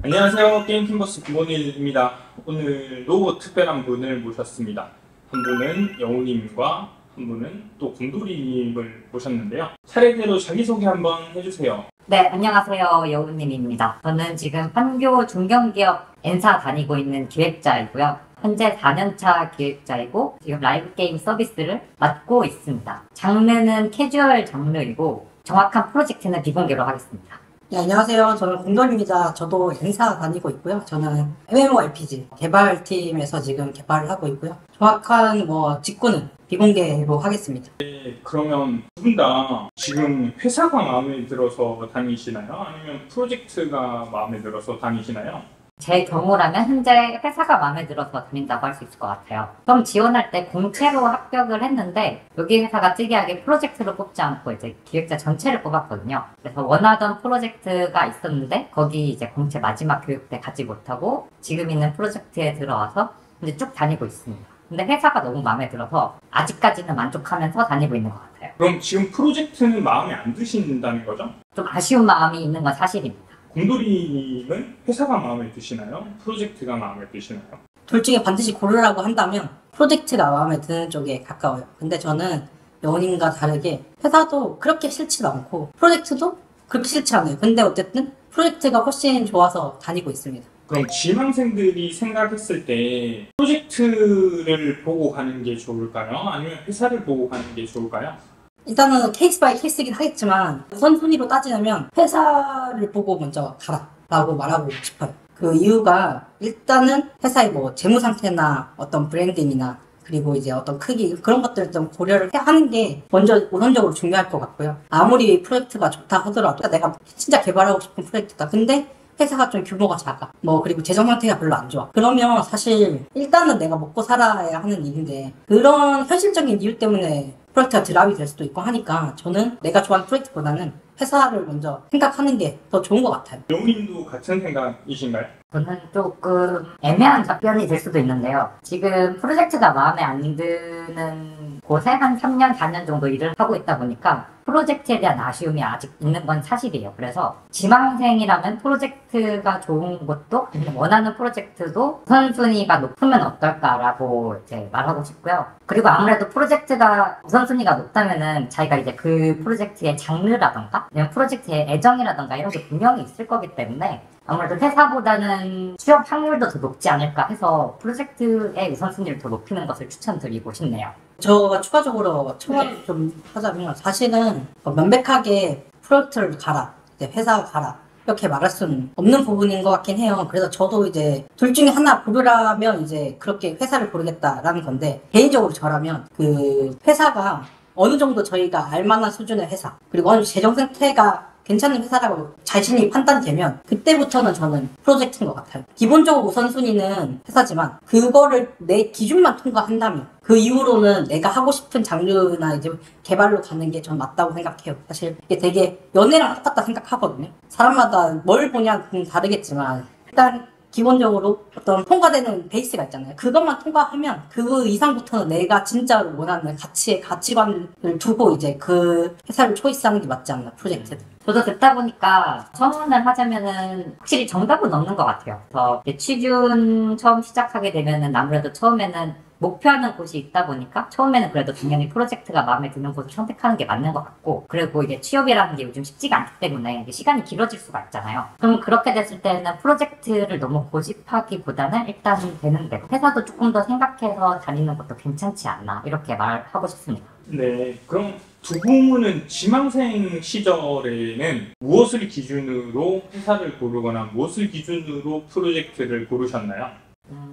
안녕하세요. 게임팀버스 김원일입니다. 오늘도 특별한 분을 모셨습니다. 한 분은 영우님과 한 분은 또 곰돌이님을 모셨는데요. 차례대로 자기소개 한번 해주세요. 네, 안녕하세요. 여우님입니다. 저는 지금 판교 중견기업 N사 다니고 있는 기획자이고요. 현재 4년차 기획자이고 지금 라이브 게임 서비스를 맡고 있습니다. 장르는 캐주얼 장르이고 정확한 프로젝트는 비공개로 하겠습니다. 네, 안녕하세요. 저는 곰돌입니다. 저도 N사 다니고 있고요. 저는 MMORPG 개발팀에서 지금 개발을 하고 있고요. 정확한 직군은 비공개로 하겠습니다. 네, 그러면 두 분 다 지금 회사가 마음에 들어서 다니시나요? 아니면 프로젝트가 마음에 들어서 다니시나요? 제 경우라면 현재 회사가 마음에 들어서 다닌다고 할 수 있을 것 같아요. 처음 지원할 때 공채로 합격을 했는데 여기 회사가 특이하게 프로젝트로 뽑지 않고 이제 기획자 전체를 뽑았거든요. 그래서 원하던 프로젝트가 있었는데 거기 이제 공채 마지막 교육 때 가지 못하고 지금 있는 프로젝트에 들어와서 이제 쭉 다니고 있습니다. 근데 회사가 너무 마음에 들어서 아직까지는 만족하면서 다니고 있는 것 같아요. 그럼 지금 프로젝트는 마음에 안 드신다는 거죠? 좀 아쉬운 마음이 있는 건 사실입니다. 곰돌이님은 회사가 마음에 드시나요? 프로젝트가 마음에 드시나요? 둘 중에 반드시 고르라고 한다면 프로젝트가 마음에 드는 쪽에 가까워요. 근데 저는 영훈님과 다르게 회사도 그렇게 싫지도 않고 프로젝트도 그렇게 싫지 않아요. 근데 어쨌든 프로젝트가 훨씬 좋아서 다니고 있습니다. 그럼 지망생들이 생각했을 때 프로젝트를 보고 가는 게 좋을까요? 아니면 회사를 보고 가는 게 좋을까요? 일단은 케이스 바이 케이스긴 하겠지만 우선순위로 따지자면 회사를 보고 먼저 가라 라고 말하고 싶어요. 그 이유가 일단은 회사의 재무 상태나 어떤 브랜딩이나 그리고 이제 어떤 크기 그런 것들을 좀 고려를 하는 게 먼저 우선적으로 중요할 것 같고요. 아무리 프로젝트가 좋다 하더라도 내가 진짜 개발하고 싶은 프로젝트다. 근데 회사가 좀 규모가 작아. 그리고 재정 상태가 별로 안 좋아. 그러면 사실 일단은 내가 먹고 살아야 하는 일인데 그런 현실적인 이유 때문에 프로젝트가 드랍이 될 수도 있고 하니까 저는 내가 좋아하는 프로젝트보다는 회사를 먼저 생각하는 게 더 좋은 것 같아요. 영우님도 같은 생각이신가요? 저는 조금 애매한 답변이 될 수도 있는데요. 지금 프로젝트가 마음에 안 드는 곳에 한 3년, 4년 정도 일을 하고 있다 보니까 프로젝트에 대한 아쉬움이 아직 있는 건 사실이에요. 그래서 지망생이라면 프로젝트가 좋은 것도 원하는 프로젝트도 우선순위가 높으면 어떨까라고 이제 말하고 싶고요. 그리고 아무래도 프로젝트가 우선순위가 높다면은 자기가 이제 그 프로젝트의 장르라던가 아니면 프로젝트의 애정이라던가 이런 게 분명히 있을 거기 때문에 아무래도 회사보다는 취업 확률도 더 높지 않을까 해서 프로젝트의 우선순위를 더 높이는 것을 추천드리고 싶네요. 저가 추가적으로 첨언을 좀 하자면 사실은 명백하게 프로젝트를 가라, 회사 가라 이렇게 말할 수는 없는 부분인 것 같긴 해요. 그래서 저도 이제 둘 중에 하나 고르라면 이제 그렇게 회사를 고르겠다라는 건데 개인적으로 저라면 그 회사가 어느 정도 저희가 알만한 수준의 회사 그리고 어느 재정 상태가 괜찮은 회사라고 자신이 판단되면 그때부터는 저는 프로젝트인 것 같아요. 기본적으로 우선순위는 회사지만 그거를 내 기준만 통과한다면 그 이후로는 내가 하고 싶은 장르나 이제 개발로 가는 게 전 맞다고 생각해요. 사실 이게 되게 연애랑 똑같다 생각하거든요. 사람마다 뭘 보냐는 다르겠지만 일단 기본적으로 어떤 통과되는 베이스가 있잖아요. 그것만 통과하면 그 이상부터는 내가 진짜로 원하는 가치관을 두고 이제 그 회사를 초이스하는 게 맞지 않나, 프로젝트는. 저도 듣다 보니까 첨언을 하자면은 확실히 정답은 없는 것 같아요. 취준 처음 시작하게 되면은 아무래도 처음에는 목표하는 곳이 있다 보니까 처음에는 그래도 당연히 프로젝트가 마음에 드는 곳을 선택하는 게 맞는 것 같고 그리고 이게 취업이라는 게 요즘 쉽지가 않기 때문에 시간이 길어질 수가 있잖아요. 그럼 그렇게 됐을 때는 프로젝트를 너무 고집하기보다는 일단 되는 대로 회사도 조금 더 생각해서 다니는 것도 괜찮지 않나 이렇게 말하고 싶습니다. 네, 그럼 두 분은 지망생 시절에는 무엇을 기준으로 회사를 고르거나 무엇을 기준으로 프로젝트를 고르셨나요?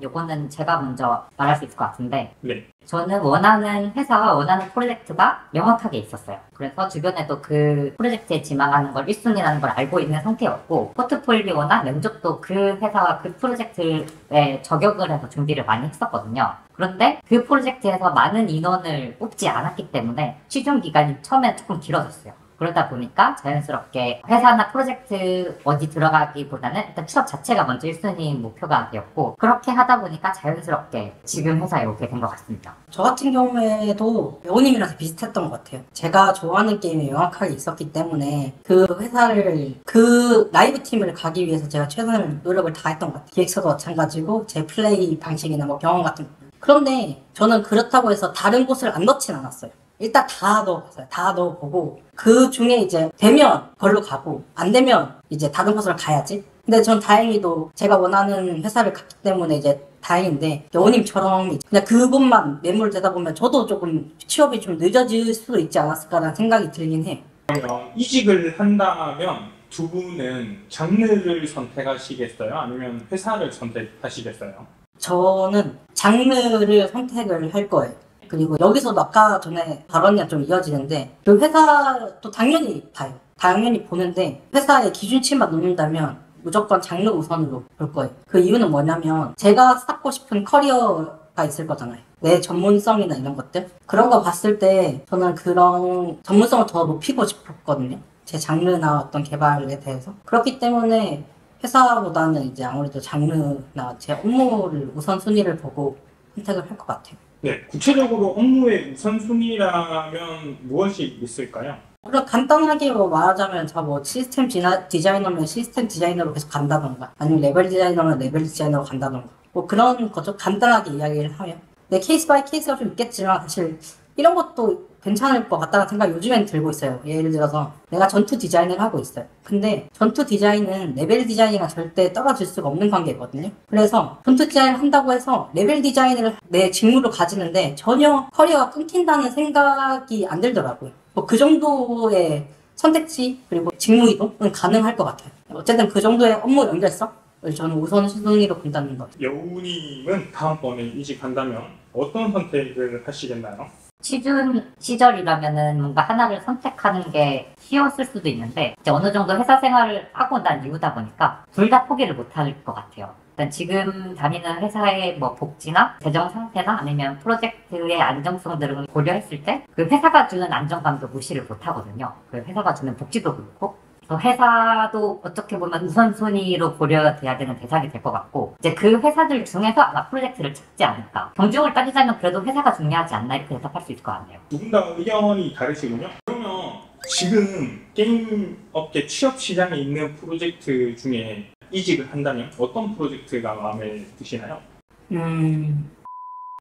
요거는 제가 먼저 말할 수 있을 것 같은데 네. 저는 원하는 회사와 원하는 프로젝트가 명확하게 있었어요. 그래서 주변에도 그 프로젝트에 지망하는 걸 1순위라는 걸 알고 있는 상태였고 포트폴리오나 면접도 그 회사와 그 프로젝트에 저격을 해서 준비를 많이 했었거든요. 그런데 그 프로젝트에서 많은 인원을 뽑지 않았기 때문에 취준 기간이 처음에 조금 길어졌어요. 그러다 보니까 자연스럽게 회사나 프로젝트 어디 들어가기보다는 일단 취업 자체가 먼저 1순위 목표가 되었고, 그렇게 하다 보니까 자연스럽게 지금 회사에 오게 된 것 같습니다. 저 같은 경우에도 배우님이랑 비슷했던 것 같아요. 제가 좋아하는 게임이 명확하게 있었기 때문에 그 회사를, 그 라이브 팀을 가기 위해서 제가 최선을 노력을 다했던 것 같아요. 기획서도 마찬가지고 제 플레이 방식이나 뭐 경험 같은 거. 그런데 저는 그렇다고 해서 다른 곳을 안 넣진 않았어요. 일단 다 넣어봤어요. 다 넣어보고 그 중에 이제 되면 걸로 가고 안 되면 이제 다른 곳을 가야지. 근데 전 다행히도 제가 원하는 회사를 갔기 때문에 이제 다행인데, 여우님처럼 그냥 그곳만 매몰되다 보면 저도 조금 취업이 좀 늦어질 수도 있지 않았을까라는 생각이 들긴 해요. 그러면 이직을 한다면 두 분은 장르를 선택하시겠어요? 아니면 회사를 선택하시겠어요? 저는 장르를 선택을 할 거예요. 그리고 여기서도 아까 전에 발언이랑 좀 이어지는데, 그 회사도 당연히 봐요. 당연히 보는데 회사의 기준치만 놓는다면 무조건 장르 우선으로 볼 거예요. 그 이유는 뭐냐면 제가 쌓고 싶은 커리어가 있을 거잖아요. 내 전문성이나 이런 것들. 그런 거 봤을 때 저는 그런 전문성을 더 높이고 싶었거든요. 제 장르나 어떤 개발에 대해서. 그렇기 때문에 회사보다는 이제 아무래도 장르나 제 업무를 우선순위를 보고 선택을 할 것 같아요. 네, 구체적으로 업무의 우선순위라면 무엇이 있을까요? 그럼 간단하게 뭐 말하자면 저 뭐 시스템 디자이너면 시스템 디자이너로 계속 간다던가, 아니면 레벨 디자이너면 레벨 디자이너로 간다던가, 뭐 그런 거죠. 간단하게 이야기를 하면. 네, 케이스 바이 케이스가 좀 있겠지만 사실 이런 것도 괜찮을 것 같다는 생각이 요즘엔 들고 있어요. 예를 들어서 내가 전투 디자인을 하고 있어요. 근데 전투 디자인은 레벨 디자인이랑 절대 떨어질 수가 없는 관계거든요. 그래서 전투 디자인을 한다고 해서 레벨 디자인을 내 직무로 가지는데 전혀 커리어가 끊긴다는 생각이 안 들더라고요. 뭐 그 정도의 선택지 그리고 직무 이동은 가능할 것 같아요. 어쨌든 그 정도의 업무 연결성을 저는 우선순위로 본다는 거예요. 여우님은 다음번에 이직한다면 어떤 선택을 하시겠나요? 취준 시절이라면은 뭔가 하나를 선택하는 게 쉬웠을 수도 있는데, 이제 어느 정도 회사 생활을 하고 난 이후다 보니까 둘 다 포기를 못 할 것 같아요. 일단 지금 다니는 회사의 뭐 복지나 재정 상태나 아니면 프로젝트의 안정성 등을 고려했을 때 그 회사가 주는 안정감도 무시를 못 하거든요. 그 회사가 주는 복지도 그렇고, 회사도 어떻게 보면 우선순위로 고려돼야 되는 대상이 될 것 같고, 이제 그 회사들 중에서 아마 프로젝트를 찾지 않을까. 경중을 따지자면 그래도 회사가 중요하지 않나, 이렇게 대답할 수 있을 것 같네요. 두 분 다 의견이 다르시군요. 그러면 지금 게임 업계 취업 시장에 있는 프로젝트 중에 이직을 한다면 어떤 프로젝트가 마음에 드시나요?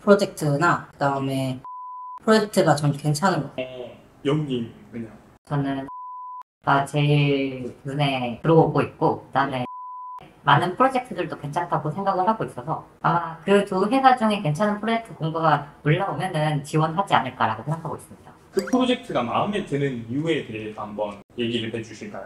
프로젝트나 그다음에 프로젝트가 전 괜찮은 것 같아요. 여우님 그냥. 저는 가 제일 눈에 들어오고 있고, 그다음에 많은 프로젝트들도 괜찮다고 생각을 하고 있어서 아마 그 두 회사 중에 괜찮은 프로젝트 공고가 올라오면은 지원하지 않을까라고 생각하고 있습니다. 그 프로젝트가 마음에 드는 이유에 대해서 한번 얘기를 해주실까요?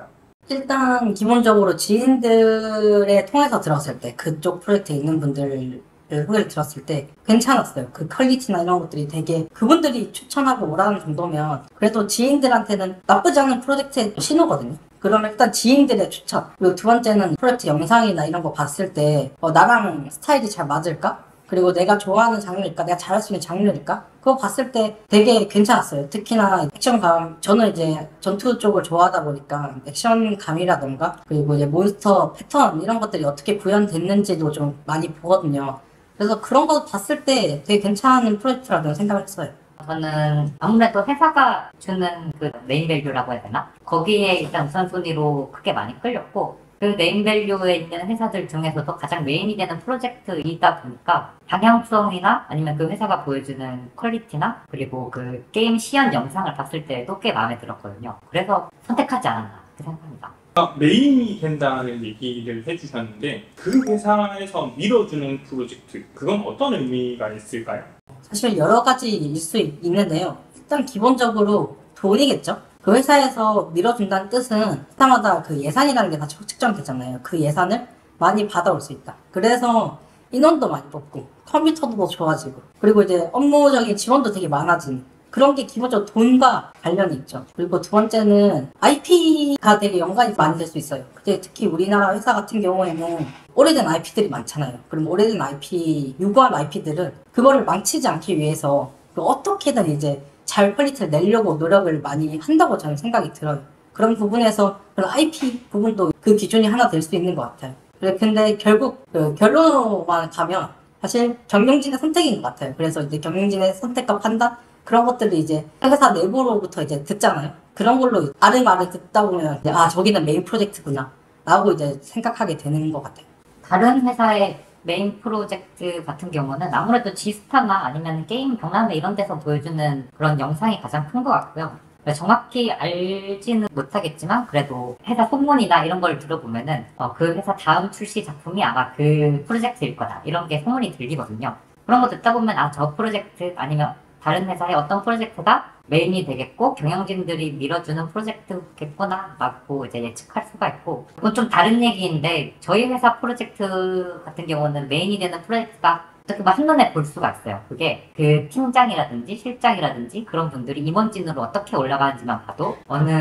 일단 기본적으로 지인들에 통해서 들었을 때, 그쪽 프로젝트에 있는 분들 후기를 들었을 때 괜찮았어요. 그 퀄리티나 이런 것들이 되게 그분들이 추천하고 오라는 정도면 그래도 지인들한테는 나쁘지 않은 프로젝트의 신호거든요. 그러면 일단 지인들의 추천, 그리고 두 번째는 프로젝트 영상이나 이런 거 봤을 때 나랑 스타일이 잘 맞을까? 그리고 내가 좋아하는 장르일까? 내가 잘할 수 있는 장르일까? 그거 봤을 때 되게 괜찮았어요. 특히나 액션감, 저는 이제 전투 쪽을 좋아하다 보니까 액션감이라던가 그리고 이제 몬스터 패턴 이런 것들이 어떻게 구현됐는지도 좀 많이 보거든요. 그래서 그런 거 봤을 때 되게 괜찮은 프로젝트라고 생각을 했어요. 저는 아무래도 회사가 주는 그 네임밸류라고 해야 되나? 거기에 일단 우선순위로 크게 많이 끌렸고, 그 네임밸류에 있는 회사들 중에서도 가장 메인이 되는 프로젝트이다 보니까 방향성이나 아니면 그 회사가 보여주는 퀄리티나 그리고 그 게임 시연 영상을 봤을 때도 꽤 마음에 들었거든요. 그래서 선택하지 않았나 그렇게 생각합니다. 메인이 된다는 얘기를 해주셨는데 그 회사에서 밀어주는 프로젝트, 그건 어떤 의미가 있을까요? 사실 여러 가지일 수 있는데요. 일단 기본적으로 돈이겠죠. 그 회사에서 밀어준다는 뜻은 회사마다 그 예산이라는 게 다 측정되잖아요. 그 예산을 많이 받아올 수 있다. 그래서 인원도 많이 뽑고 컴퓨터도 더 좋아지고 그리고 이제 업무적인 지원도 되게 많아지는 그런 게 기본적으로 돈과 관련이 있죠. 그리고 두 번째는 IP가 되게 연관이 많이 될 수 있어요. 근데 특히 우리나라 회사 같은 경우에는 오래된 IP들이 많잖아요. 그럼 오래된 IP, 유구한 IP들은 그거를 망치지 않기 위해서 어떻게든 이제 잘 퀄리티를 내려고 노력을 많이 한다고 저는 생각이 들어요. 그런 부분에서 그런 IP 부분도 그 기준이 하나 될 수 있는 것 같아요. 근데 결국 그 결론만 가면 사실 경영진의 선택인 것 같아요. 그래서 이제 경영진의 선택과 판단 그런 것들이 이제 회사 내부로부터 이제 듣잖아요. 그런 걸로 아르마르 듣다 보면 아 저기는 메인 프로젝트구나 라고 이제 생각하게 되는 것 같아요. 다른 회사의 메인 프로젝트 같은 경우는 아무래도 지스타나 아니면 게임 박람회 이런 데서 보여주는 그런 영상이 가장 큰 것 같고요. 정확히 알지는 못하겠지만 그래도 회사 소문이나 이런 걸 들어보면은 그 회사 다음 출시 작품이 아마 그 프로젝트일 거다 이런 게 소문이 들리거든요. 그런 거 듣다 보면 아 저 프로젝트 아니면 다른 회사의 어떤 프로젝트가 메인이 되겠고 경영진들이 밀어주는 프로젝트겠구나 라고 이제 예측할 수가 있고, 그건 좀 다른 얘기인데 저희 회사 프로젝트 같은 경우는 메인이 되는 프로젝트가 어떻게 보면 한눈에 볼 수가 있어요. 그게 그 팀장이라든지 실장이라든지 그런 분들이 임원진으로 어떻게 올라가는지만 봐도 어느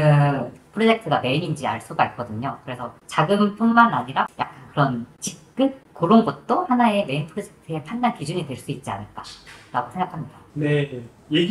프로젝트가 메인인지 알 수가 있거든요. 그래서 자금뿐만 아니라 약간 그런 직급 그런 것도 하나의 메인 프로젝트의 판단 기준이 될 수 있지 않을까라고 생각합니다. 네,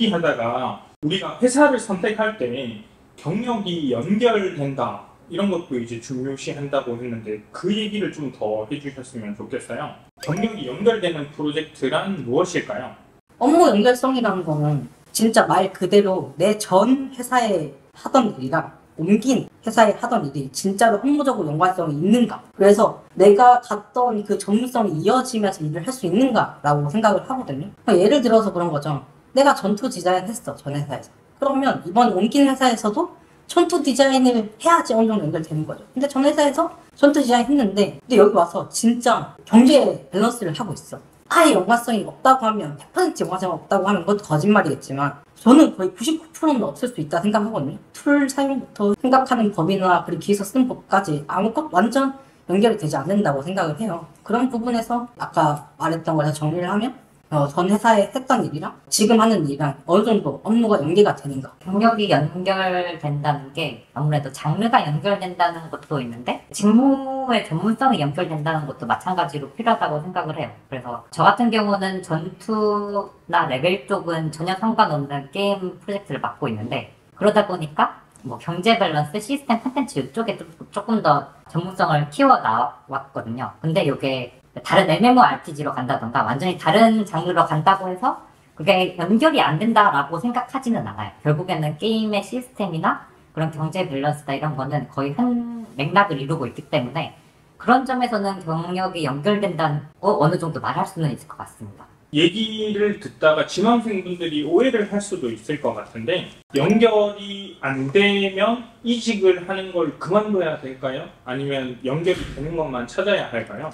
얘기하다가 우리가 회사를 선택할 때 경력이 연결된다 이런 것도 이제 중요시한다고 했는데 그 얘기를 좀 더 해주셨으면 좋겠어요. 경력이 연결되는 프로젝트란 무엇일까요? 업무 연결성이라는 거는 진짜 말 그대로 내 전 회사에 하던 일이랑 옮긴 회사에 하던 일이 진짜로 업무적으로 연관성이 있는가, 그래서 내가 갔던 그 전문성이 이어지면서 일을 할 수 있는가라고 생각을 하거든요. 예를 들어서 그런 거죠. 내가 전투 디자인 했어, 전 회사에서. 그러면 이번 옮긴 회사에서도 전투 디자인을 해야지 어느 정도 연결되는 거죠. 근데 전 회사에서 전투 디자인 했는데 근데 여기 와서 진짜 경제 밸런스를 하고 있어. 아예 연관성이 없다고 하면 100% 연관성이 없다고 하면 그것도 거짓말이겠지만 저는 거의 99%는 없을 수 있다 생각하거든요. 툴 사용부터 생각하는 법이나 그리고 기서 쓰는 법까지 아무것도 완전 연결이 되지 않는다고 생각을 해요. 그런 부분에서 아까 말했던 거에서 정리를 하면 전 회사에 했던 일이랑 지금 하는 일이랑 어느 정도 업무가 연계가 되는가. 경력이 연결된다는 게 아무래도 장르가 연결된다는 것도 있는데 직무의 전문성이 연결된다는 것도 마찬가지로 필요하다고 생각을 해요. 그래서 저 같은 경우는 전투나 레벨 쪽은 전혀 상관없는 게임 프로젝트를 맡고 있는데 그러다 보니까 뭐 경제 밸런스, 시스템 콘텐츠 이쪽에 조금 더 전문성을 키워 나왔거든요. 근데 이게 다른 MMORPG로 간다던가 완전히 다른 장르로 간다고 해서 그게 연결이 안 된다라고 생각하지는 않아요. 결국에는 게임의 시스템이나 그런 경제 밸런스나 이런 거는 거의 한 맥락을 이루고 있기 때문에 그런 점에서는 경력이 연결된다는 거 어느 정도 말할 수는 있을 것 같습니다. 얘기를 듣다가 지망생분들이 오해를 할 수도 있을 것 같은데 연결이 안 되면 이직을 하는 걸 그만둬야 될까요? 아니면 연결이 되는 것만 찾아야 할까요?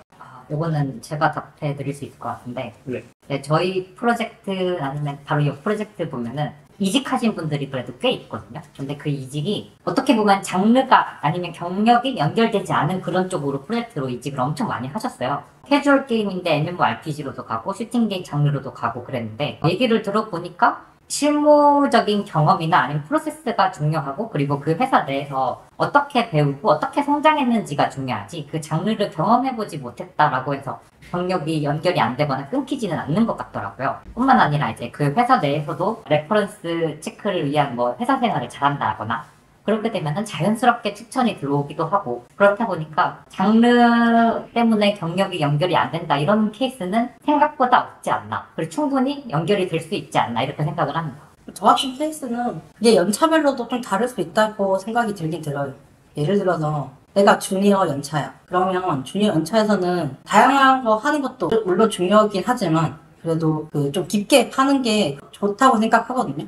요거는 제가 답해 드릴 수 있을 것 같은데 네. 저희 프로젝트 아니면 바로 이 프로젝트 보면은 이직하신 분들이 그래도 꽤 있거든요. 근데 그 이직이 어떻게 보면 장르가 아니면 경력이 연결되지 않은 그런 쪽으로 프로젝트로 이직을 엄청 많이 하셨어요. 캐주얼 게임인데 MMORPG로도 가고 슈팅 게임 장르로도 가고 그랬는데 얘기를 들어보니까 실무적인 경험이나 아니면 프로세스가 중요하고 그리고 그 회사 내에서 어떻게 배우고 어떻게 성장했는지가 중요하지 그 장르를 경험해보지 못했다라고 해서 경력이 연결이 안 되거나 끊기지는 않는 것 같더라고요. 뿐만 아니라 이제 그 회사 내에서도 레퍼런스 체크를 위한 뭐 회사 생활을 잘한다거나 그렇게 되면은 자연스럽게 추천이 들어오기도 하고 그렇다 보니까 장르 때문에 경력이 연결이 안 된다 이런 케이스는 생각보다 없지 않나 그리고 충분히 연결이 될 수 있지 않나 이렇게 생각을 합니다. 저 같은 케이스는 이게 연차별로도 좀 다를 수 있다고 생각이 들긴 들어요. 예를 들어서 내가 주니어 연차야. 그러면 주니어 연차에서는 다양한 거 하는 것도 물론 중요하긴 하지만 그래도 그 좀 깊게 하는 게 좋다고 생각하거든요.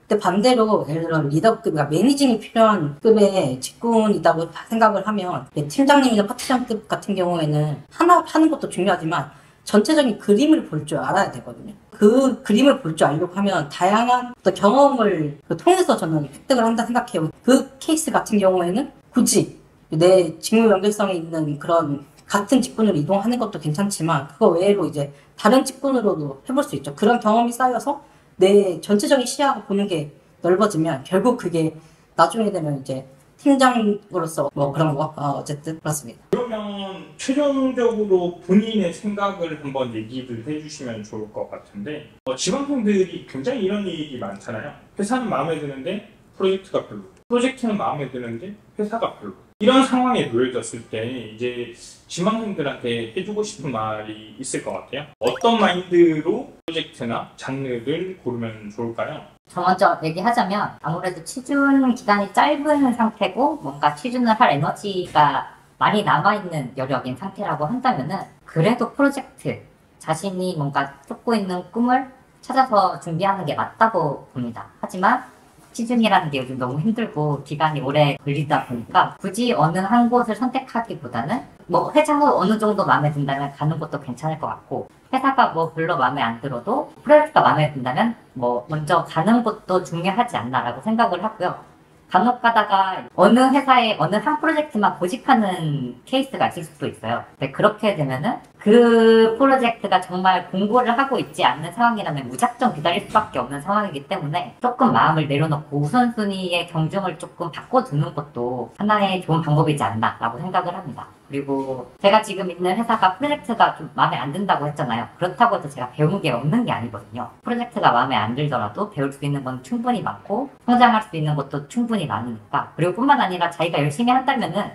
근데 반대로 예를 들어 리더급, 그러니까 매니징이 필요한 급의 직군이라고 생각을 하면 팀장님이나 파트장급 같은 경우에는 하나 하는 것도 중요하지만 전체적인 그림을 볼 줄 알아야 되거든요. 그 그림을 볼 줄 알려고 하면 다양한 어떤 경험을 통해서 저는 획득을 한다 생각해요. 그 케이스 같은 경우에는 굳이 내 직무 연결성이 있는 그런 같은 직군으로 이동하는 것도 괜찮지만 그거 외에도 이제 다른 직군으로도 해볼 수 있죠. 그런 경험이 쌓여서 내 전체적인 시야가 보는 게 넓어지면 결국 그게 나중에 되면 이제 팀장으로서 뭐 그런 거 어쨌든 그렇습니다. 그러면 최종적으로 본인의 생각을 한번 얘기를 해주시면 좋을 것 같은데 지망생들이 굉장히 이런 얘기 많잖아요. 회사는 마음에 드는데 프로젝트가 별로. 프로젝트는 마음에 드는데 회사가 별로. 이런 상황에 놓여졌을 때 이제 지망생들한테 해주고 싶은 말이 있을 것 같아요. 어떤 마인드로 프로젝트나 장르를 고르면 좋을까요? 저 먼저 얘기하자면 아무래도 취준 기간이 짧은 상태고 뭔가 취준을 할 에너지가 많이 남아있는 여력인 상태라고 한다면은 그래도 프로젝트, 자신이 뭔가 쫓고 있는 꿈을 찾아서 준비하는 게 맞다고 봅니다. 하지만 취준이라는 게 요즘 너무 힘들고 기간이 오래 걸리다 보니까 굳이 어느 한 곳을 선택하기보다는 뭐 회사가 어느 정도 마음에 든다면 가는 것도 괜찮을 것 같고, 회사가 뭐 별로 마음에 안 들어도 프로젝트가 마음에 든다면 뭐 먼저 가는 것도 중요하지 않나라고 생각을 하고요. 간혹 가다가 어느 회사에 어느 한 프로젝트만 고집하는 케이스가 있을 수도 있어요. 근데 그렇게 되면은 그 프로젝트가 정말 공고를 하고 있지 않는 상황이라면 무작정 기다릴 수밖에 없는 상황이기 때문에 조금 마음을 내려놓고 우선순위의 경중을 조금 바꿔두는 것도 하나의 좋은 방법이지 않나라고 생각을 합니다. 그리고 제가 지금 있는 회사가 프로젝트가 좀 마음에 안 든다고 했잖아요. 그렇다고 해서 제가 배우는 게 없는 게 아니거든요. 프로젝트가 마음에 안 들더라도 배울 수 있는 건 충분히 많고 성장할 수 있는 것도 충분히 많으니까. 그리고 뿐만 아니라 자기가 열심히 한다면은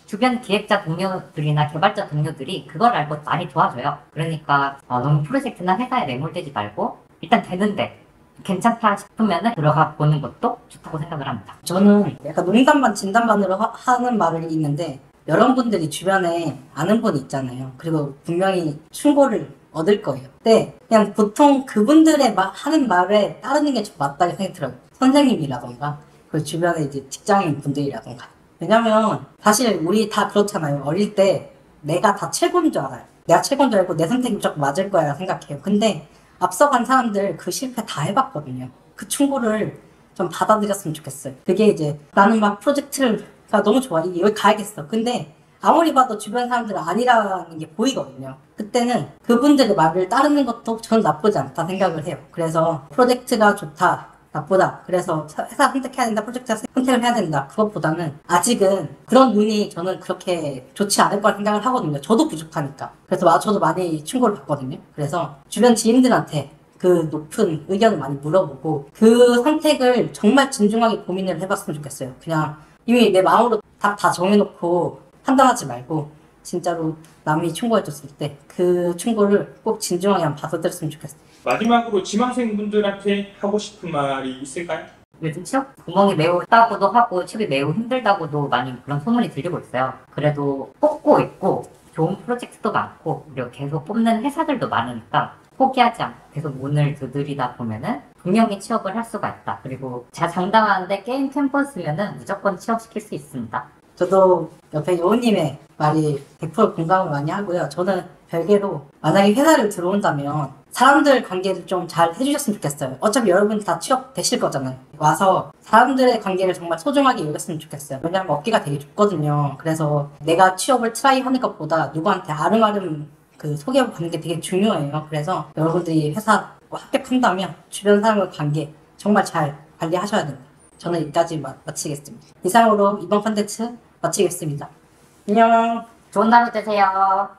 주변 기획자 동료들이나 개발자 동료들이 그걸 알고 많이 도와줘요. 그러니까 너무 프로젝트나 회사에 매몰되지 말고 일단 되는데 괜찮다 싶으면은 들어가 보는 것도 좋다고 생각을 합니다. 저는 약간 농담반 진담반으로 하는 말이 있는데, 여러분들이 주변에 아는 분이 있잖아요. 그리고 분명히 충고를 얻을 거예요. 근데 그냥 보통 그분들의 하는 말에 따르는 게 좀 맞다고 생각이 들어요. 선생님이라던가 그 주변에 이제 직장인 분들이라던가. 왜냐면 사실 우리 다 그렇잖아요. 어릴 때 내가 다 최고인 줄 알아요. 내가 최고인 줄 알고 내 선택이 무조건 맞을 거야 생각해요. 근데 앞서간 사람들 그 실패 다 해봤거든요. 그 충고를 좀 받아들였으면 좋겠어요. 그게 이제 나는 막 프로젝트가 너무 좋아. 여기 가야겠어. 근데 아무리 봐도 주변 사람들은 아니라는 게 보이거든요. 그때는 그분들의 말을 따르는 것도 저는 나쁘지 않다 생각을 해요. 그래서 프로젝트가 좋다, 나쁘다. 그래서 회사 선택해야 된다, 프로젝트 선택을 해야 된다. 그것보다는 아직은 그런 눈이 저는 그렇게 좋지 않을 거라 생각을 하거든요. 저도 부족하니까. 그래서 저도 많이 충고를 받거든요. 그래서 주변 지인들한테 그 높은 의견을 많이 물어보고 그 선택을 정말 진중하게 고민을 해봤으면 좋겠어요. 그냥 이미 내 마음으로 다 정해놓고 판단하지 말고 진짜로 남이 충고해줬을 때 그 충고를 꼭 진중하게 한번 받아들였으면 좋겠어요. 마지막으로 지망생분들한테 하고 싶은 말이 있을까요? 요즘 취업 구멍이 매우 있다고도 하고 취업이 매우 힘들다고도 많이 그런 소문이 들리고 있어요. 그래도 뽑고 있고 좋은 프로젝트도 많고 그리고 계속 뽑는 회사들도 많으니까 포기하지 않고 계속 문을 두드리다 보면은 분명히 취업을 할 수가 있다. 그리고 제가 장담하는데 게임 캠퍼스면은 무조건 취업시킬 수 있습니다. 저도 옆에 요우님의 말이 100% 공감을 많이 하고요. 저는 별개로 만약에 회사를 들어온다면 사람들 관계를 좀 잘 해주셨으면 좋겠어요. 어차피 여러분 다 취업되실 거잖아요. 와서 사람들의 관계를 정말 소중하게 여겼으면 좋겠어요. 왜냐하면 어깨가 되게 좁거든요. 그래서 내가 취업을 트라이 하는 것보다 누구한테 아름아름 그 소개받는 게 되게 중요해요. 그래서 여러분들이 회사 합격한다면 주변 사람과 관계 정말 잘 관리하셔야 됩니다. 저는 여기까지 마치겠습니다. 이상으로 이번 컨텐츠 마치겠습니다. 안녕. 좋은 하루 되세요.